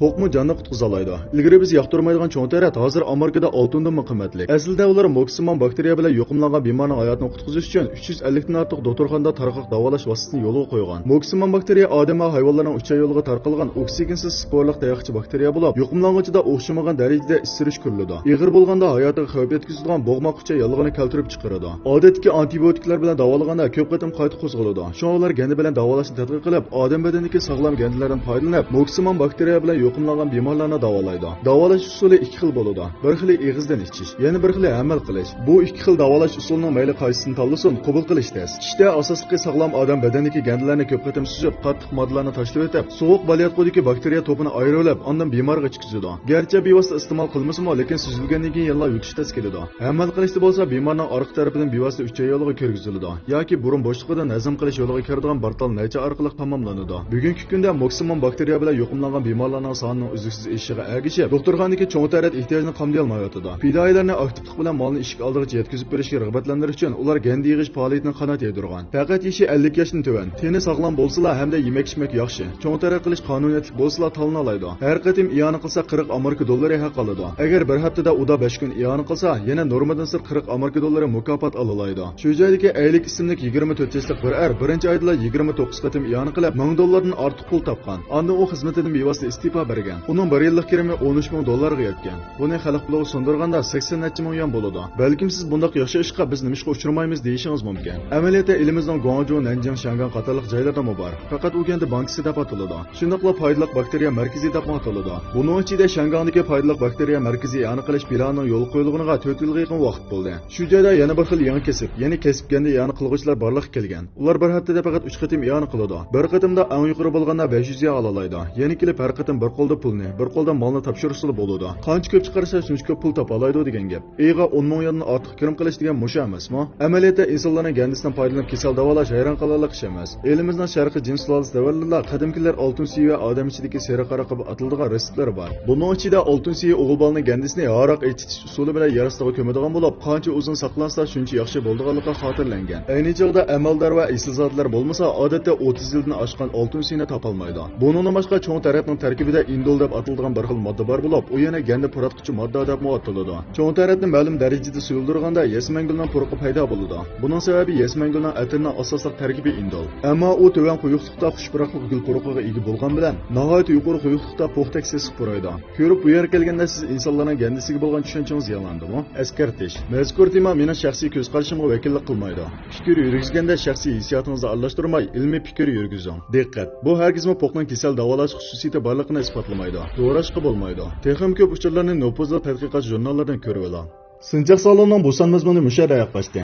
Poqmu canını qutqizalaydi. İlgari biz yoqtirmaydigan cho'ng tarat hozir Amerikada oltindan qimmatli. Aslida ular moksimum bakteriya bilan yuqumlangan bemorning hayotini qutqizish uchun 350 dan ortiq doktorxonada tarqoq davolash vositasini yo'lga qo'ygan. Moksimum bakteriya odam va hayvonlarning ucha yo'liga tarqalgan oksigensiz sporliq tayoqchi bakteriya bo'lib, yuqumlanuvchida o'xshamagan darajada isirish kuriladi. Ig'ir bo'lganda hayotiga xavf yetkazadigan bo'g'moqcha yolg'oni keltirib chiqaradi. Odatdagi antibiotiklar bilan davolaganda ko'p qatim qayta qo'zg'aladi. Shuningdek, ganda bilan davolashni tadqiq qilib, odam badanidagi sog'lom gandalardan foydalanib, moksimum bakteriya bilan yuqumlangan bemorlarni davolaydi. Davolash usuli ikki xil bo'ladi. Bir xili eg'izdan ichish, yana bir xili amal qilish. Bu ikki xil davolash usulining mayli qaysisini tanlasin, qabul qilish tez. Ichishda asosli sog'lom odam badanidagi gandalarni ko'p qatim suzib, qattiq moddalarni tashlab o'tib, sovuq balyatqudagi bakteriya to'pini ayirib, ondan bemorga chiqizadi. Garchi bevosita iste'mol qilmasa-mu, lekin suzilgandan keyin yana yutish tez keladi. Amal qilishda bo'lsa, bemorning orqa tarafidan bevosita ucha yo'liga kirgiziladi yoki burun bo'shlig'idan hazm qilish yo'liga kiradigan bartal naycha orqali tamomlanadi. Bugungi kunda maksimum bakteriya bilan yuqumlangan bemorlarning sonining uzluksiz eshigiga ergishib, doktorxonadagi cho'ng tarat ehtiyojini qamday olmayotidi. Fidoyilarni aktivlik bilan molni ishga oldigacha yetkazib berishga rag'batlantirish uchun ular ganda yig'ish faoliyatini qanot yaydirgan. Faqat yeshi 50 yoshdan tuvan, teni sog'lom bo'lsa-la hamda yemak-ichmak yaxshi, cho'ng tarat qilish qonuniyatli bo'lsa-la tanlana oladi. Har qatim iyona qilsa 40 Amerika dollari haq oladi. Agar bir haftada uda 5 kun iyona qilsa, yana normadan sir 40 Amerika dollari mukofot olaydi. Shu joydagi Aylik ismli 24 yoshlik bir birinchi oyda 29 qatim iyona qilib, 1000 dollardan ortiq pul topgan. Unda u xizmatidan bevosita istifa bergan. Uning 1 yillik kirimi 13 ming dollarga yetgan. Buni xalq bilan sundirganda 80 necha ming yuan bo'ladi. Balkim siz bunday yaxshi ishga biz nima ishga uchramaymiz deyishingiz mumkin. Amaliyotda elimizning Guangzhou, Nanjing, Shanghai qatorliq joylarda bor. Faqat u ganda bankisi deb ataladi. Shundaqla foydali bakteriya markazi deb ataladi. Buning ichida Shanghay'dagi foydali bakteriya markazi aniqlash planining yo'l qo'yilganiga 4 yilga yaqin vaqt bo'ldi. Shu joyda yana bir xil yangi kesib, ya'ni kesibganda yana qilg'uvchilar borliq kelgan. Ular bir haftada faqat 3 qatim iyona qiladi. Bir qatimda eng yuqori bo'lganda 500 yuan olalaydi. Ya'ni kelib har qatim bir qo'lda pulni, bir qo'lda molni topshirishsa bo'ladi. Qancha ko'p chiqarsa, shuncha ko'p pul topalaydi degan gap. Eyga 10 ming yuandan ortiq kirim qilish degan musha emasmi? Amaliyotda insonlarning gandisidan foydalanib kasal davolash hayron qolarlik ish emas. Elimizning sharqiy jins sulolasi davrlarida qadimkilar oltin suyi va odam ichidagi sera qora qilib atiladigan retseptlar bor. Buning ichida oltin suyi o'g'il bolaning gandisini haroq etish usuli bilan yarastiga ko'madigan bo'lib, qancha uzun saqlansa, shuncha yaxshi bo'lganligi xotirlangan. Ayni chog'da amaldor va islzotlar bo'lmasa, odatda 30 yildan oshgan oltin suyini topolmaydi. Bundan boshqa cho'ng taratning tarkibida indol deb ataladigan bir xil modda bor bo'lib, u yana ganda puratquchi modda deb ataladi. Cho'ng taratni ma'lum darajada suyuldirganda yasmangulning puruqi paydo bo'ladi. Buning sababi yasmangulning atirining asosiy tarkibi indol. Ammo u to'van quyuqlikda xushpuroqlik gul puruqiga ega bo'lgan bilan, nihoyat yuqori quyuqlikda po'xtak sesiq puraydi. Ko'rib bu yerga kelganda siz insonlarning gandisiga bo'lgan tushunchangiz yalandimi? Eskartish. Mazkur tema mening shaxsiy ko'z qarashimga vakillik qilmaydi. Fikr yurgizganda shaxsiy hissiyotingizni aralashtirmay, ilmiy fikr yurgizing. Diqqat. Bu hargizmi po'qning kasal davolash xususiyati borligini isbotlamaydi. To'g'rashqa bo'lmaydi. Texnik ko'p uchurlarni nopozli tadqiqot jurnallaridan ko'rib oling. Sinchiq salonning bu son mazmuni musharraf qildi.